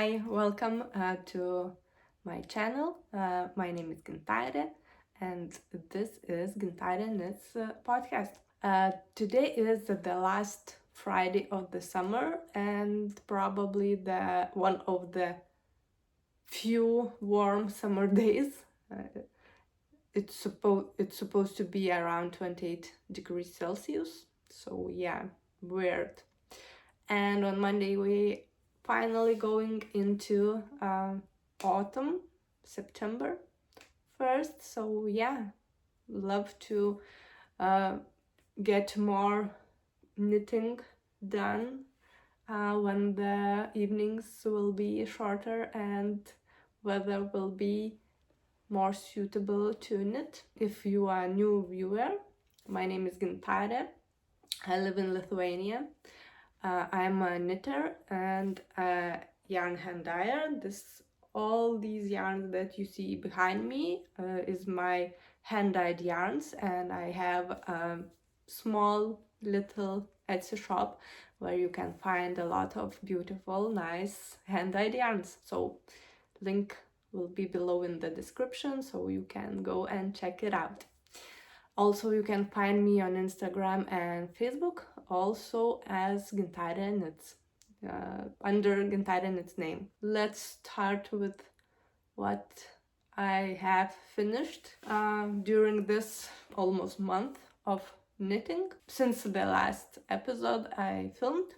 Hi, welcome to my channel. My name is Gintaire and this is PetiteKnit's podcast. Today is the last Friday of the summer and probably the one of the few warm summer days. It's supposed to be around 28 degrees Celsius, so yeah, weird. And on Monday we finally going into autumn, September 1st. So yeah, love to get more knitting done when the evenings will be shorter and weather will be more suitable to knit. If you are a new viewer, my name is Gintaire. I live in Lithuania. I'm a knitter and a yarn hand dyer. All these yarns that you see behind me is my hand dyed yarns, and I have a small little Etsy shop where you can find a lot of beautiful, nice hand dyed yarns. So link will be below in the description, so you can go and check it out. Also, you can find me on Instagram and Facebook, also as PetiteKnit, under PetiteKnit's name. Let's start with what I have finished during this almost month of knitting since the last episode I filmed,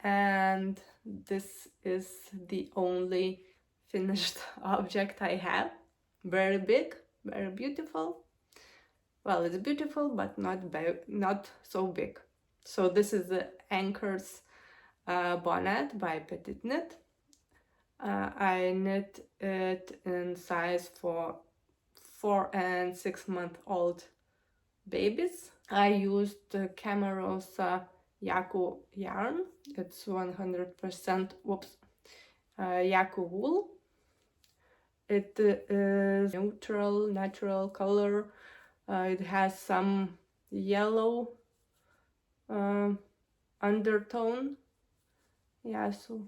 and this is the only finished object I have. Very big, very beautiful. Well, it's beautiful, but not so big. So this is the Anker's Bonnet by PetiteKnit. I knit it in size for 4 and 6 month old babies. I used the Camarose Yaku yarn. It's 100% Yaku wool. It is neutral, natural color. It has some yellow undertone, yeah, so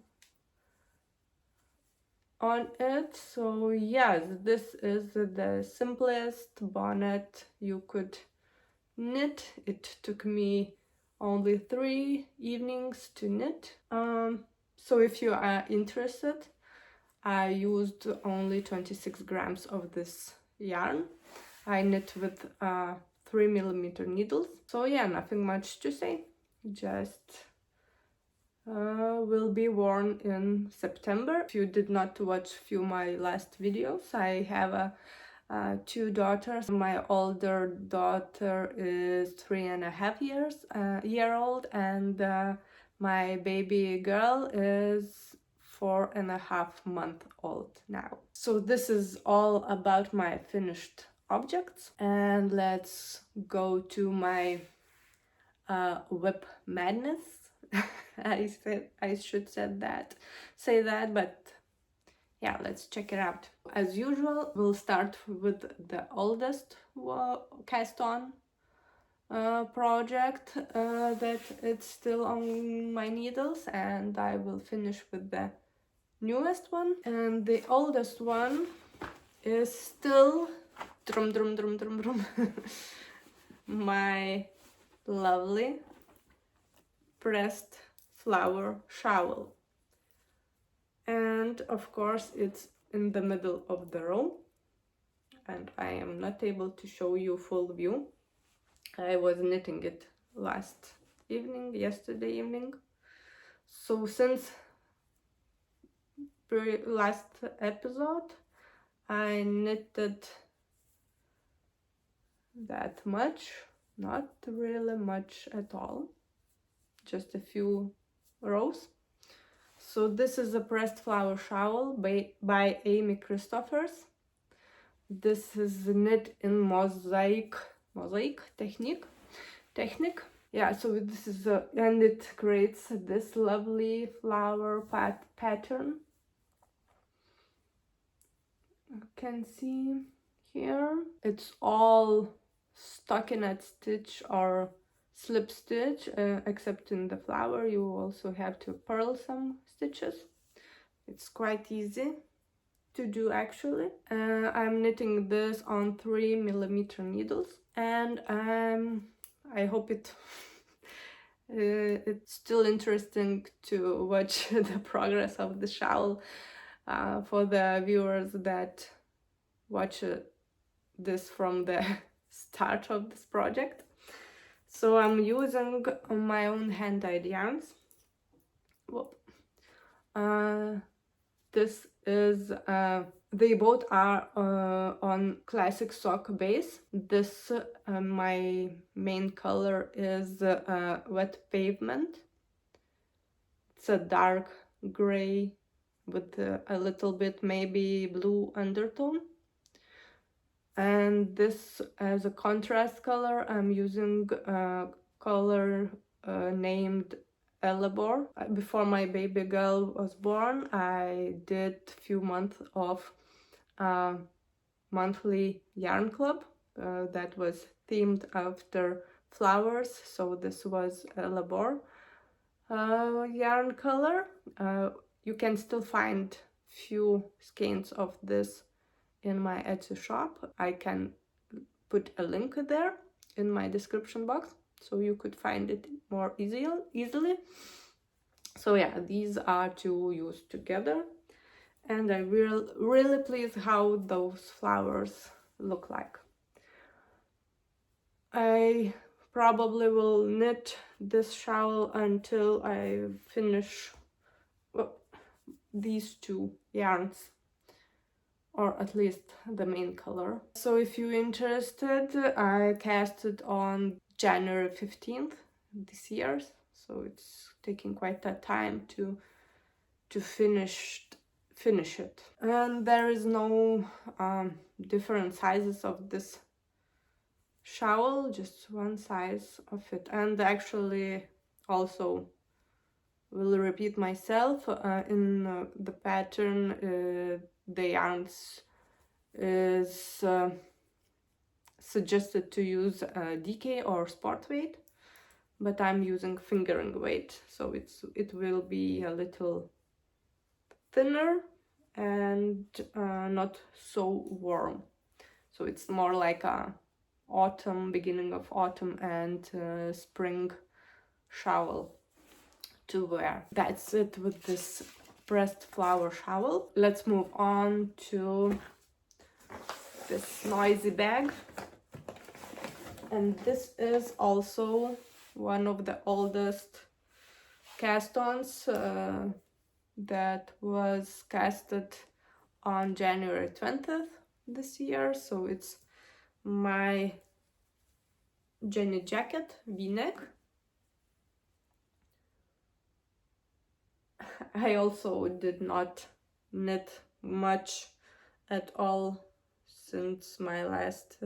on it. So yes, this is the simplest bonnet you could knit. It took me only 3 evenings to knit. So if you are interested, I used only 26 grams of this yarn. I knit with 3mm needles. So yeah, nothing much to say. Just will be worn in September. If you did not watch my last videos, I have 2 daughters. My older daughter is 3.5 year old, and my baby girl is 4.5 month old now. So this is all about my finished objects, and let's go to my whip madness. I should say that, but yeah, let's check it out. As usual, we'll start with the oldest cast on project that it's still on my needles, and I will finish with the newest one. And the oldest one is still drum my lovely pressed flower shawl, and of course it's in the middle of the row, and I am not able to show you full view. I was knitting it yesterday evening. So since last episode I knitted that much, not really much at all, just a few rows. So this is a pressed flower shawl by Amy Christoffers. This is knit in mosaic technique. Yeah, so this is and it creates this lovely flower pattern. You can see here it's all stockinette stitch or slip stitch, except in the flower you also have to purl some stitches. It's quite easy to do actually. I'm knitting this on 3mm needles, and I hope it's still interesting to watch the progress of the shawl for the viewers that watch this from the start of this project. So I'm using my own hand-dyed yarns. Whoop. This is they both are on classic sock base. This my main color is wet pavement. It's a dark gray with a little bit maybe blue undertone. And this as a contrast color, I'm using a color named Helleborus. Before my baby girl was born, I did a few months of monthly yarn club that was themed after flowers. So this was Helleborus yarn color. You can still find few skeins of this in my Etsy shop. I can put a link there in my description box so you could find it more easily. So yeah, these are two used together, and I really pleased how those flowers look like. I probably will knit this shawl until I finish these two yarns, or at least the main color. So if you're interested, I cast it on January 15th this year, so it's taking quite a time to finish it. And there is no different sizes of this shawl, just one size of it. And actually also will repeat myself in the pattern. The yarns is suggested to use DK or sport weight, but I'm using fingering weight, so it will be a little thinner and not so warm. So it's more like a beginning of autumn and spring shawl to wear. That's it with this pressed flower shawl. Let's move on to this noisy bag. And this is also one of the oldest cast-ons that was casted on January 20th this year. So it's my Jenny jacket v-neck. I also did not knit much at all since my last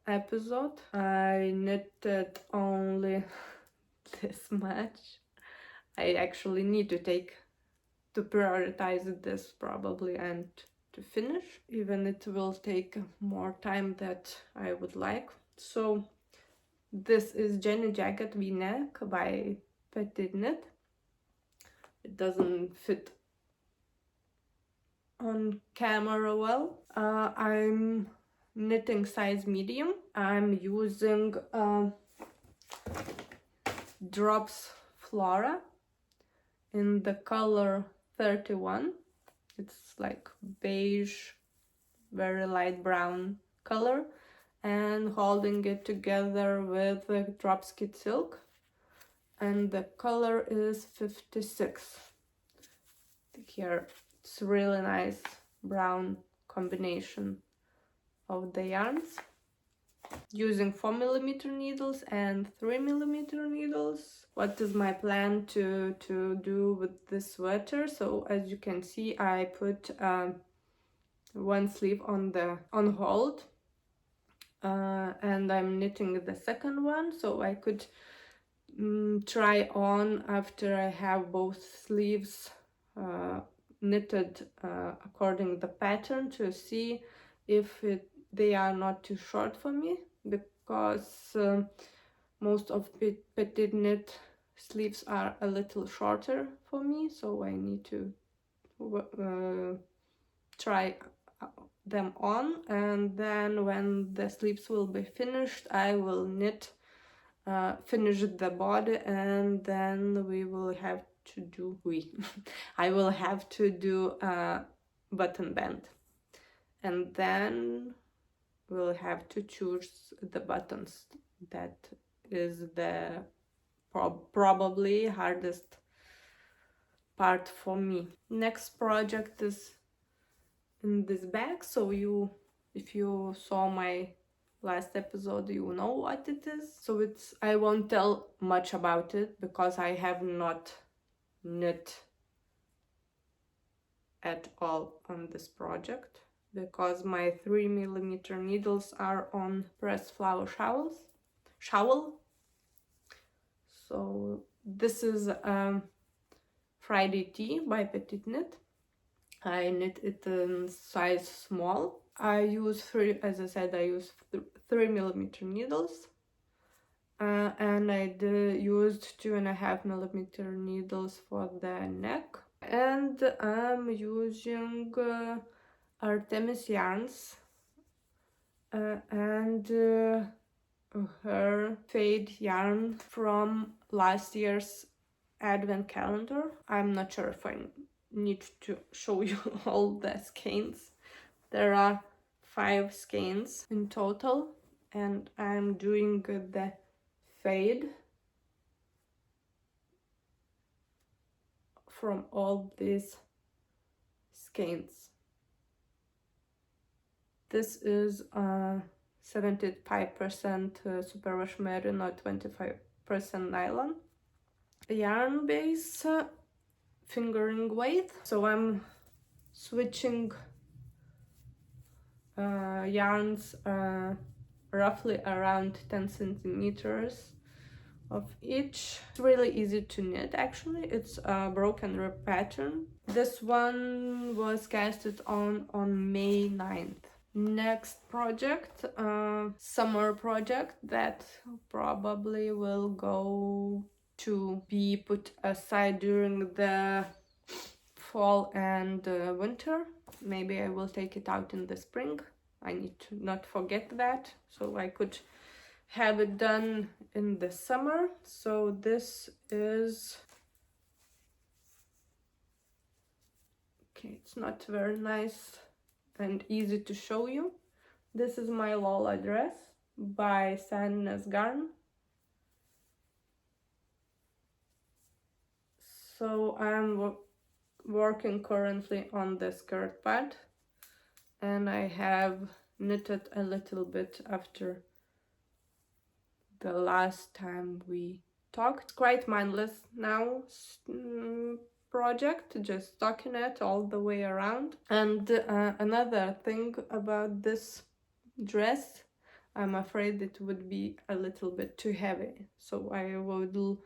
episode. I knitted only this much. I actually need to prioritize this probably and to finish, even it will take more time that I would like. So this is Jenny jacket v-neck by PetiteKnit. It doesn't fit on camera well. I'm knitting size medium. I'm using Drops Flora in the color 31. It's like beige, very light brown color, and holding it together with the Dropskid silk, and the color is 56. Here it's really nice brown combination of the yarns. Using 4mm needles and 3mm needles. What is my plan to do with this sweater? So as you can see, I put one sleeve on hold, and I'm knitting the second one, so I could try on after I have both sleeves knitted according the pattern, to see if they are not too short for me, because most of PetiteKnit sleeves are a little shorter for me, so I need to try them on, and then when the sleeves will be finished, I will knit, finish the body, and then we will have to do I will have to do a button band, and then we'll have to choose the buttons. That is the probably hardest part for me. Next project is in this bag, so if you saw my last episode, you know what it is. So I won't tell much about it because I have not knit at all on this project, because my 3mm needles are on pressed flower shawl. So this is Friday Tea by PetiteKnit. I knit it in size small. I use as I said, I use 3mm needles, and I used 2.5mm needles for the neck, and I'm using Artemis yarns and her fade yarn from last year's advent calendar. I'm not sure if I need to show you all the skeins. There are 5 skeins in total, and I'm doing the fade from all these skeins. This is 75% superwash merino, 25% nylon. Yarn base, fingering weight. So I'm switching yarns roughly around 10 centimeters of each. It's really easy to knit actually. It's a broken rib pattern. This one was casted on May 9th. Next project, summer project that probably will go to be put aside during the fall and winter. Maybe I will take it out in the spring. I need to not forget that, so I could have it done in the summer. So this is, okay, it's not very nice and easy to show you. This is my Lola dress by Sandnes Garn. So I'm working currently on the skirt part, and I have knitted a little bit after the last time we talked. It's quite mindless now project, just stockinette all the way around. And another thing about this dress, I'm afraid it would be a little bit too heavy, so I would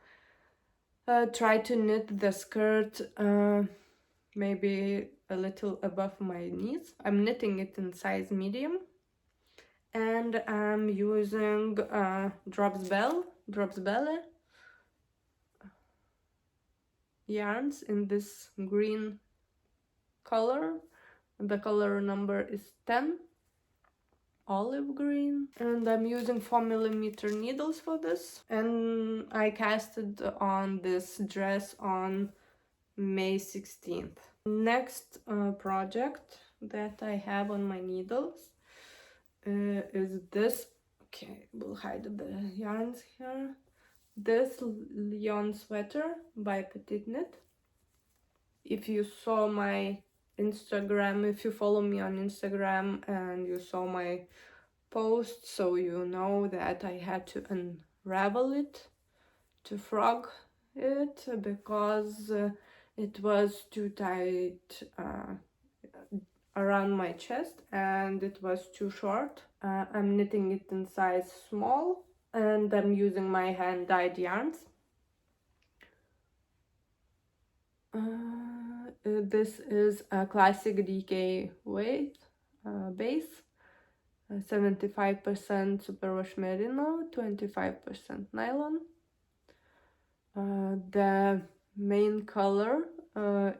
try to knit the skirt maybe a little above my knees. I'm knitting it in size medium, and I'm using Belle yarns in this green color. The color number is 10, olive green, and I'm using 4mm needles for this. And I casted on this dress on May 16th. Next project that I have on my needles is this. Okay, we'll hide the yarns here. This Lyon sweater by PetiteKnit. If you saw my Instagram, if you follow me on Instagram and you saw my post, so you know that I had to unravel it to frog it because it was too tight around my chest and it was too short. I'm knitting it in size small, and I'm using my hand-dyed yarns. This is a classic DK weight base, 75% superwash merino, 25% nylon. The main color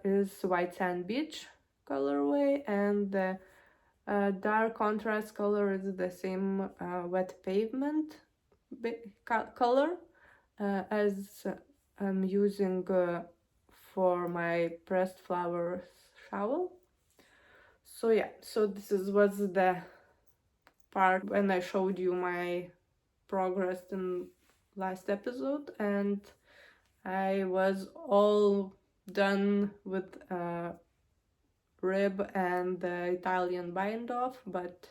is White Sand Beach colorway, and the dark contrast color is the same Wet Pavement color as I'm using for my pressed flowers shawl. So yeah, so this was the part when I showed you my progress in last episode, and I was all done with rib and the Italian bind off, but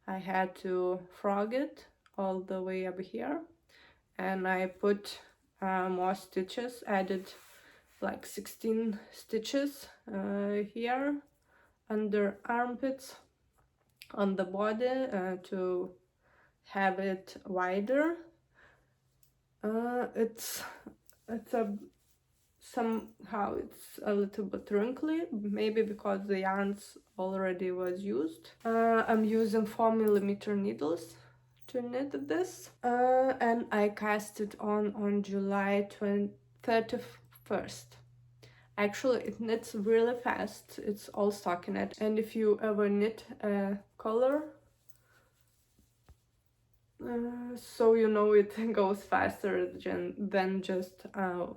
I had to frog it all the way up here, and I put more stitches, added like 16 stitches here under armpits on the body to have it wider. It's somehow it's a little bit wrinkly, maybe because the yarns already was used. I'm using 4mm needles to knit this, and I cast it on July 31st. Actually, it knits really fast. It's all stockinette, and if you ever knit a color, so you know it goes faster than just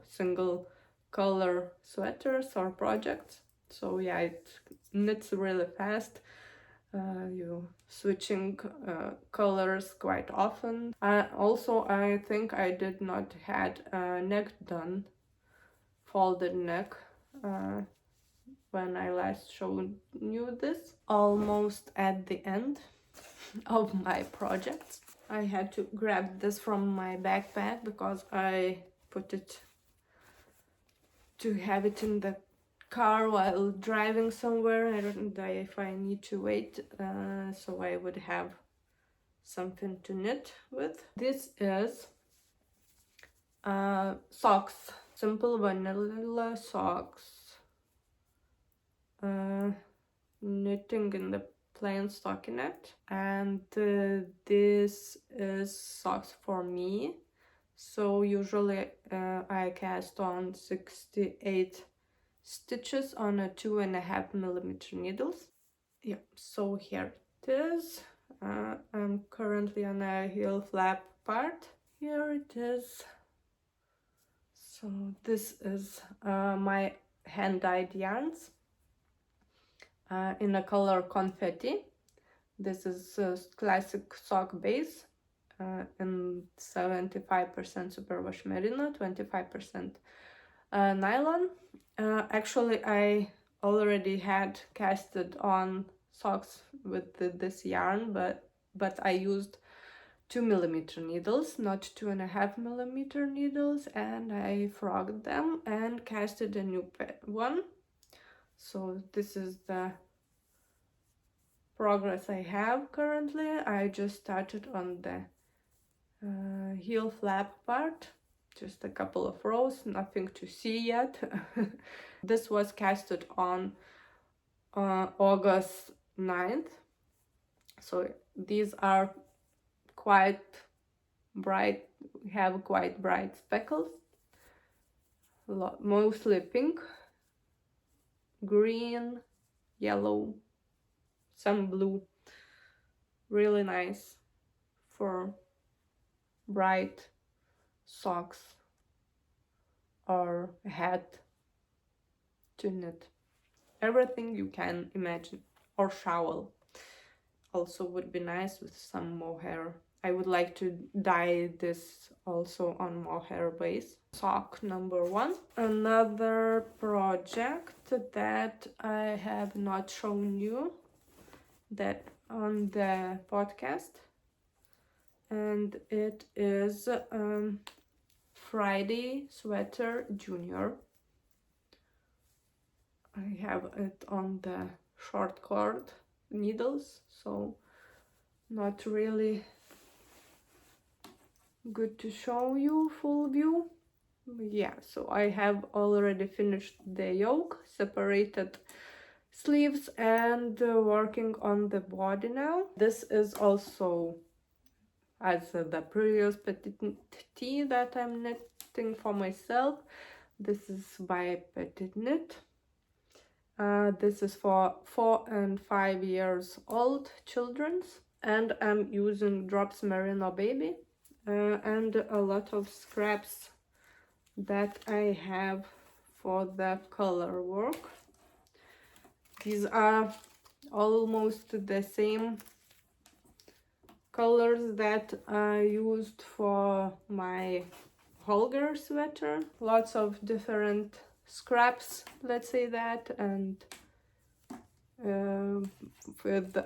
single color sweaters or projects. So yeah, it knits really fast. You switching colors quite often. Also, I think I did not had a neck done, folded neck, when I last showed you this. Almost at the end of my projects. I had to grab this from my backpack because I put it to have it in the car while driving somewhere. I don't know if I need to wait, so I would have something to knit with. This is socks, simple vanilla socks, knitting in the plain stockinette, and this is socks for me. So usually I cast on 68 stitches on a 2.5mm needles. Yeah, so here it is. I'm currently on a heel flap part. Here it is. So this is my hand-dyed yarns in a color Confetti. This is a classic sock base in 75% superwash merino, 25% nylon. Actually, I already had casted on socks with this yarn, but I used 2mm needles, not 2.5mm needles, and I frogged them and casted a new one. So this is the progress I have currently. I just started on the heel flap part, just a couple of rows, nothing to see yet. This was casted on August 9th, so these are quite bright, have quite bright speckles, mostly pink, green, yellow, some blue. Really nice for bright socks or a hat to knit. Everything you can imagine, or shawl also would be nice with some mohair. I would like to dye this also on mohair base. Sock number 1. Another project that I have not shown you that on the podcast, and it is Friday Sweater Junior. I have it on the short cord needles, so not really good to show you full view. Yeah, so I have already finished the yoke, separated sleeves, and working on the body now. This is also, as the previous PetiteKnit that I'm knitting for myself, this is by PetiteKnit. This is for 4 and 5 years old children, and I'm using drops merino baby and a lot of scraps that I have for the color work. These are almost the same colors that I used for my Holger sweater. Lots of different scraps, let's say that, and with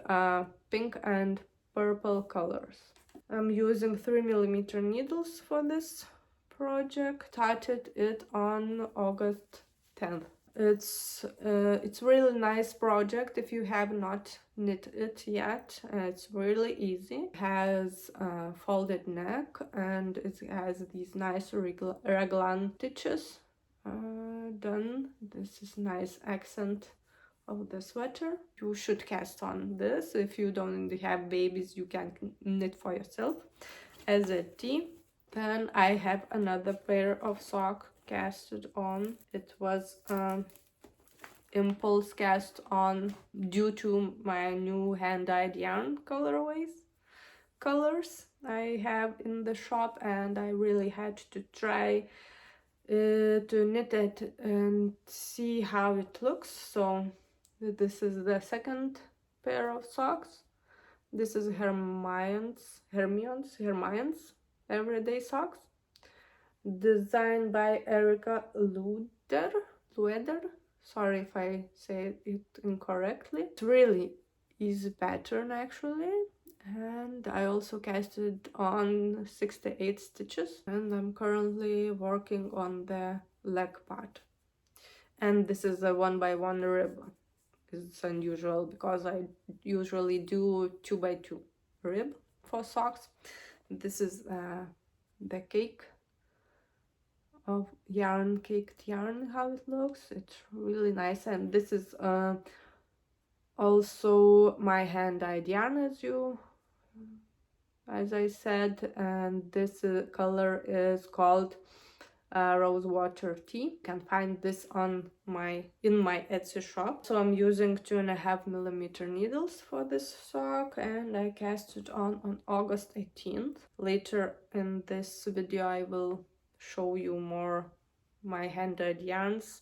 pink and purple colors. I'm using 3mm needles for this project. Started it on August 10th. It's really nice project if you have not knit it yet. It's really easy. It has a folded neck and it has these nice raglan stitches done. This is nice accent of the sweater. You should cast on this. If you don't have babies, you can knit for yourself as a tee. Then I have another pair of socks casted on. It was impulse cast on due to my new hand-dyed yarn colors I have in the shop, and I really had to try to knit it and see how it looks. So this is the second pair of socks. This is Hermione's everyday socks, designed by Lueder. Sorry if I say it incorrectly. It's really easy pattern actually, and I also casted on 68 stitches, and I'm currently working on the leg part. And this is a 1x1 rib. It's unusual because I usually do 2x2 rib for socks. This is the cake of yarn, caked yarn, how it looks. It's really nice. And this is also my hand-dyed yarn, as I said, and this color is called Rosewater Tea. You can find this on in my Etsy shop. So I'm using 2.5mm needles for this sock, and I cast it on August 18th. Later in this video I will show you more my hand-dyed yarns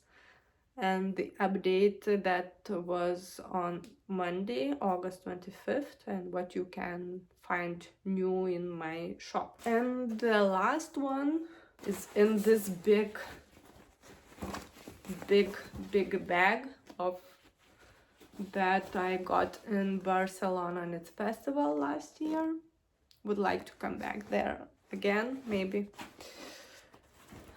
and the update that was on Monday, August 25th, and what you can find new in my shop. And the last one is in this big bag of that I got in Barcelona Knit Festival last year. Would like to come back there again, maybe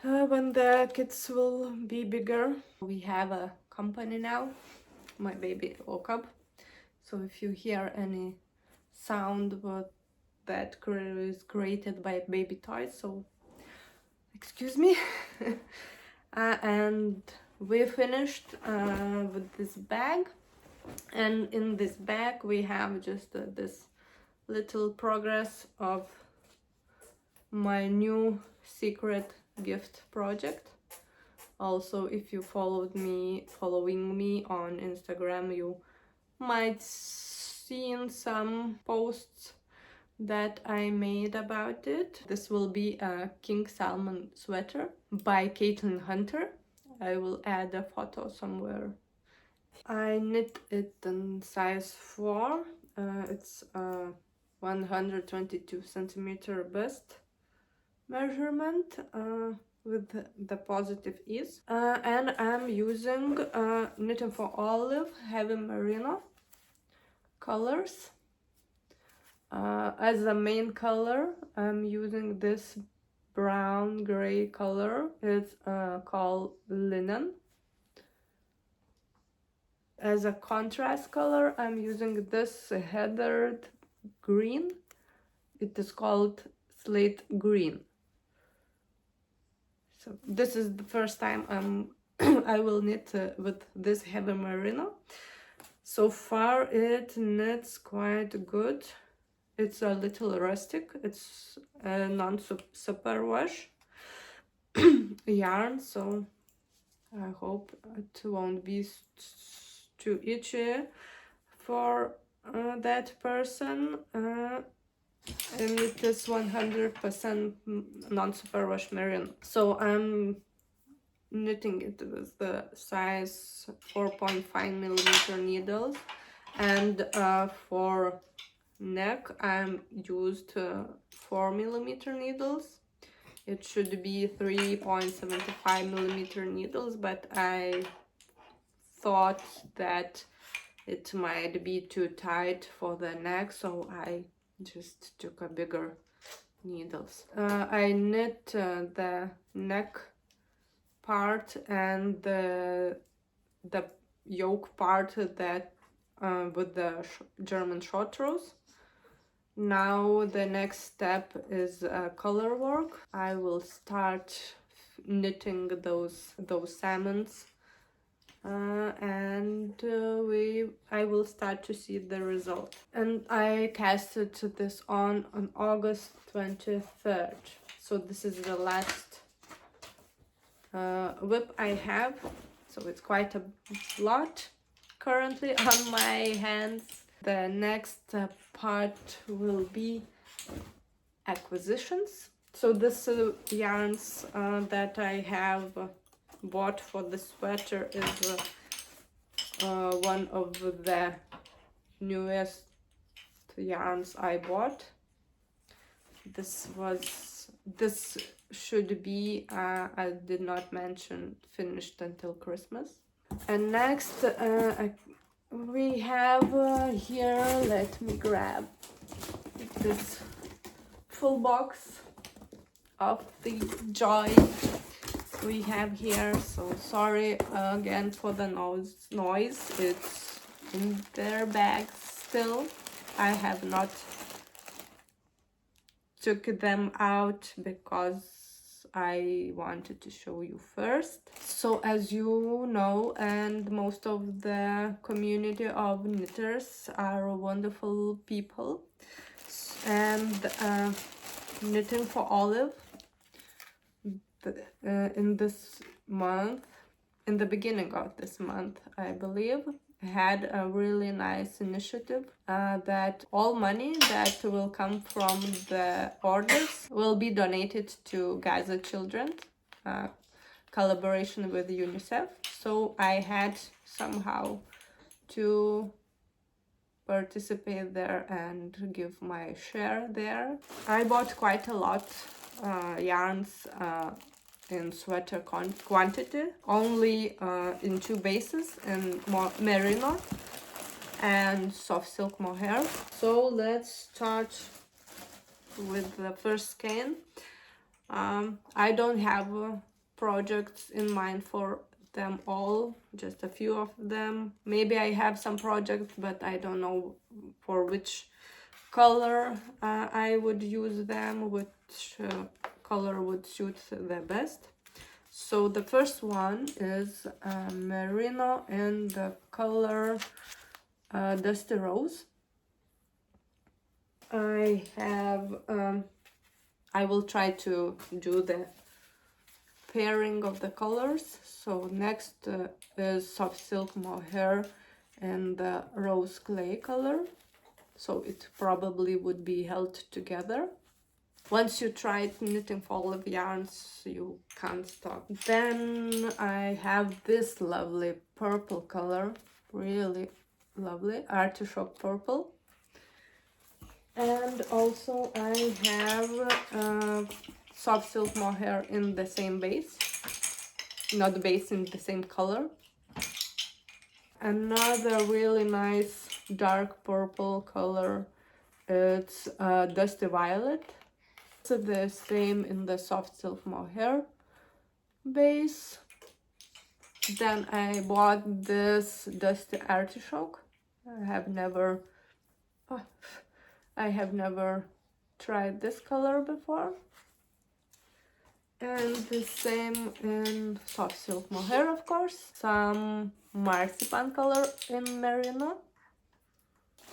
when the kids will be bigger. We have a company now. My baby woke up, so if you hear any sound that is created by baby toys, so excuse me. And we finished with this bag, and in this bag we have just this little progress of my new secret gift project. Also, if you following me on Instagram, you might seen some posts that I made about it. This will be a King Salmon sweater by Caitlin Hunter. I will add a photo somewhere. I knit it in size 4. It's a 122 centimeter bust measurement with the positive ease. And I'm using Knitting for Olive Heavy Merino colors. As the main color, I'm using this brown gray color. It's called Linen. As a contrast color, I'm using this heathered green. It is called Slate Green. So this is the first time I will knit with this heavy merino. So far it knits quite good. It's a little rustic. It's a non-superwash yarn, so I hope it won't be too itchy for that person. And it is 100% non-superwash merino. So I'm knitting it with the size 4.5 mm needles, and for neck I'm used 4mm needles. It should be 3.75mm needles, but I thought that it might be too tight for the neck, so I just took a bigger needles. I knit the neck part and the yoke part that with the German short rows. Now the next step is color work. I will start knitting those salmons, and I will start to see the result. And I casted this on August 23rd. So this is the last whip I have. So it's quite a lot currently on my hands. The next part will be acquisitions. So this yarns that I have bought for the sweater is one of the newest yarns I bought. This should be, I did not mention, finished until Christmas. And next we have here, let me grab this full box of the joy we have here. So sorry again for the noise. It's in their bags still. I have not took them out because I wanted to show you first. So as you know, and most of the community of knitters are wonderful people, and Knitting for Olive in this month, in the beginning of this month, I believe, had a really nice initiative that all money that will come from the orders will be donated to Gaza children, collaboration with UNICEF. So I had somehow to participate there and give my share there. I bought quite a lot yarns in sweater quantity, only in two bases, in merino and soft silk mohair. So let's start with the first skein. I don't have projects in mind for them all, just a few of them. Maybe I have some projects, but I don't know for which color I would use them, which color would suit the best. So the first one is merino in the color Dusty Rose. I will try to do the pairing of the colors. So next is soft silk mohair and the rose clay color. So it probably would be held together. Once you try knitting for olive yarns, you can't stop. Then I have this lovely purple color, really lovely, artichoke purple. And also I have soft silk mohair in the same base, not base, in the same color. Another really nice dark purple color, it's Dusty Violet. It's the same in the soft silk mohair base. Then I bought this Dusty Artichoke. I have never tried this color before. And the same in soft silk mohair, of course. Some marzipan color in merino.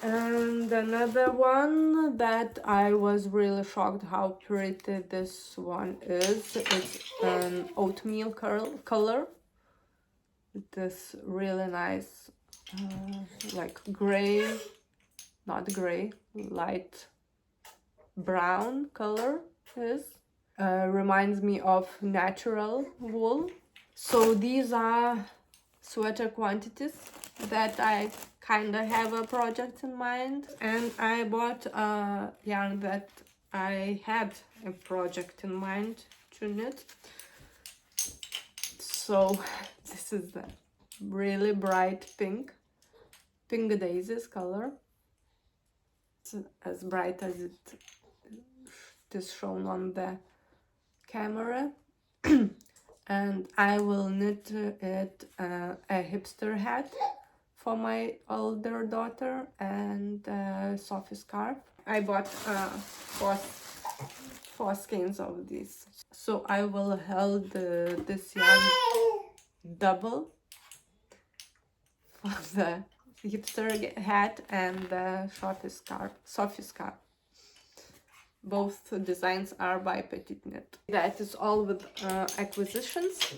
And another one that I was really shocked how pretty this one is. It's an oatmeal color. this really nice like gray, not gray, light brown color is. Reminds me of natural wool. So these are sweater quantities that I kind of have a project in mind, and I bought a yarn that I had a project in mind to knit. So this is the really bright pink daisies color. It's as bright as it is shown on the camera. And I will knit it a hipster hat for my older daughter and a Sophie scarf. I bought four skeins of these. So I will hold this yarn double for the hipster hat and the Sophie scarf. Both designs are by PetiteKnit. That is all with acquisitions.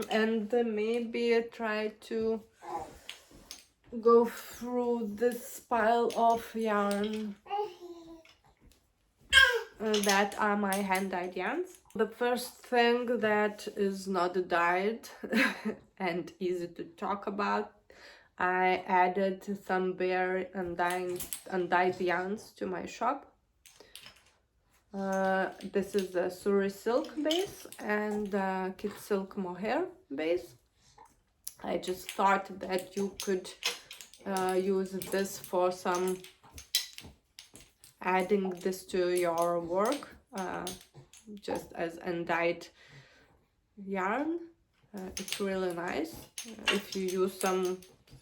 And maybe try to go through this pile of yarn that are my hand-dyed yarns. The first thing that is not dyed and easy to talk about, I added some bare undyed yarns to my shop. This is the Suri silk base and kid silk mohair base. I just thought that you could use this for some adding this to your work, just as undyed yarn. It's really nice if you use some,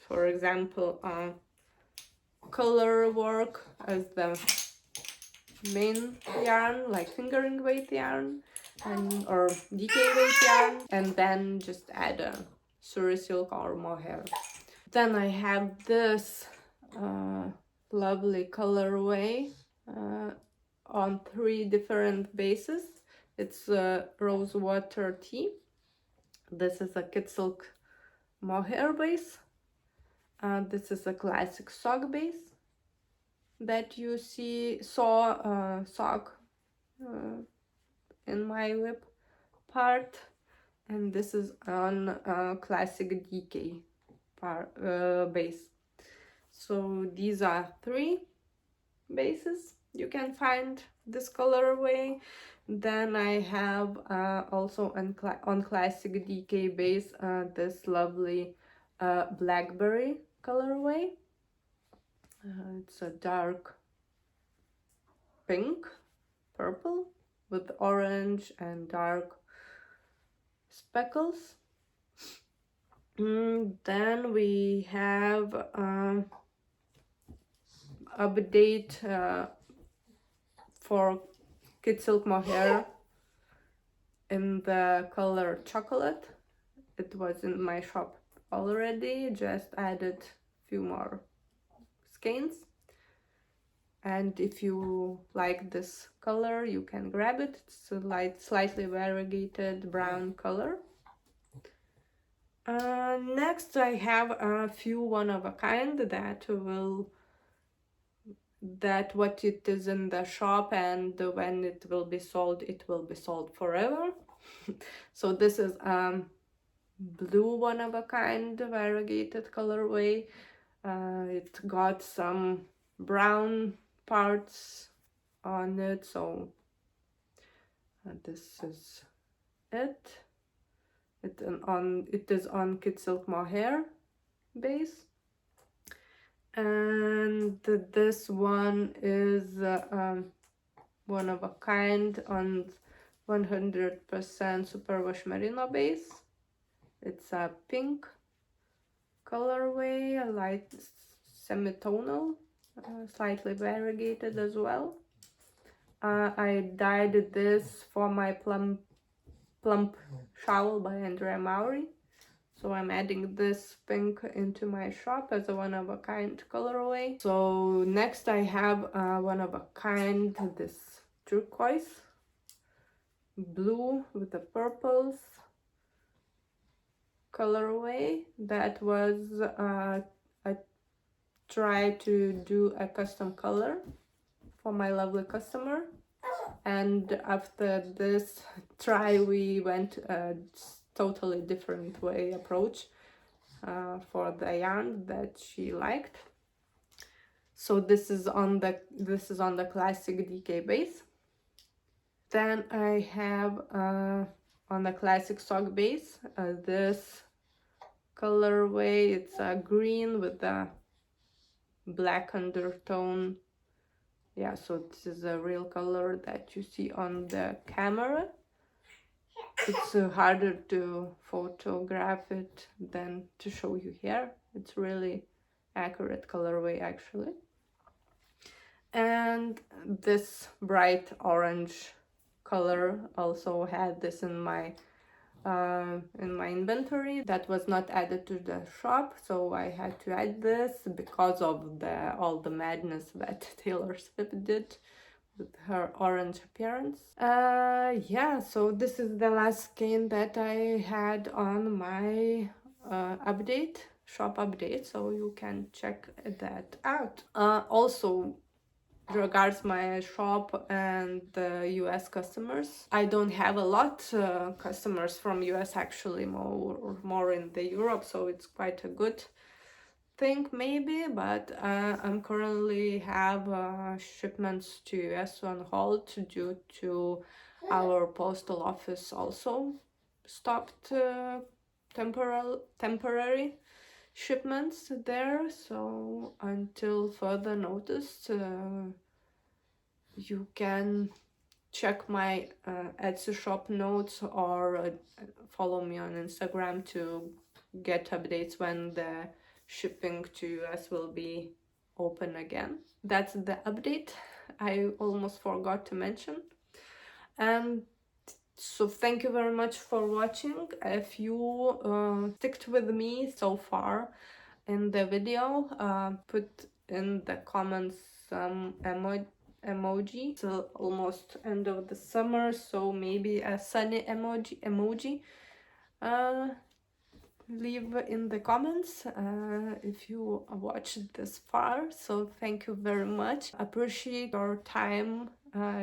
for example, color work as the main yarn, like fingering weight yarn or DK weight yarn, and then just add a Suri silk or mohair. Then I have this lovely colorway on 3 different bases. It's rose water tea. This is a kid silk mohair base. This is a classic sock base that you saw sock in my whip part, and this is on classic DK base. So these are 3 bases you can find this colorway. Then I have also on classic DK base this lovely blackberry colorway. It's a dark pink purple with orange and dark speckles. Then we have update for kid silk mohair in the color chocolate. It was in my shop already, just added few more skeins. And if you like this color, you can grab it. It's a light, slightly variegated brown color. Next I have a few one-of-a-kind that what it is in the shop, and when it will be sold forever. So this is blue one-of-a-kind variegated colorway. It got some brown parts on it, so this is it. It is on kid silk mohair base, and this one is one of a kind on 100% superwash merino base. It's a pink colorway, a light semi-tonal, slightly variegated as well. I dyed this for my plump shawl by Andrea Maury, so I'm adding this pink into my shop as a one-of-a-kind colorway. So next I have one-of-a-kind, this turquoise blue with the purples, colorway. That was I tried to do a custom color for my lovely customer, and after this try we went a totally different way approach for the yarn that she liked. So this is on the classic DK base. Then I have on the classic sock base this colorway. It's a green with a black undertone. Yeah, so this is a real color that you see on the camera. It's harder to photograph it than to show you here. It's really accurate colorway actually. And this bright orange color also had this in my inventory. That was not added to the shop, so I had to add this because of all the madness that Taylor Swift did with her orange appearance. Yeah, so this is the last skein that I had on my shop update, so you can check that out. Also, regards my shop and the US customers, I don't have a lot customers from US, actually more in the Europe, so it's quite a good thing maybe, but I'm currently have shipments to US on hold due to our postal office also stopped temporary shipments there, so until further notice you can check my Etsy shop notes or follow me on Instagram to get updates when the shipping to US will be open again. That's the update I almost forgot to mention. And so thank you very much for watching. If you sticked with me so far in the video, put in the comments some emoji. It's almost end of the summer, so maybe a sunny emoji. Leave in the comments if you watched this far. So thank you very much. Appreciate your time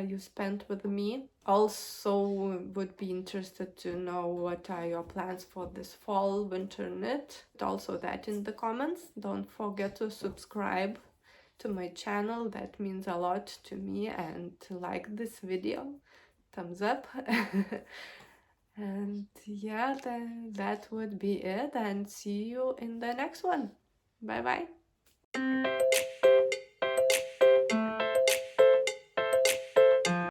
you spent with me. Also would be interested to know what are your plans for this fall winter knit. Also that in the comments. Don't forget to subscribe to my channel. That means a lot to me, and to like this video. Thumbs up. And yeah, then that would be it, and see you in the next one. Bye bye.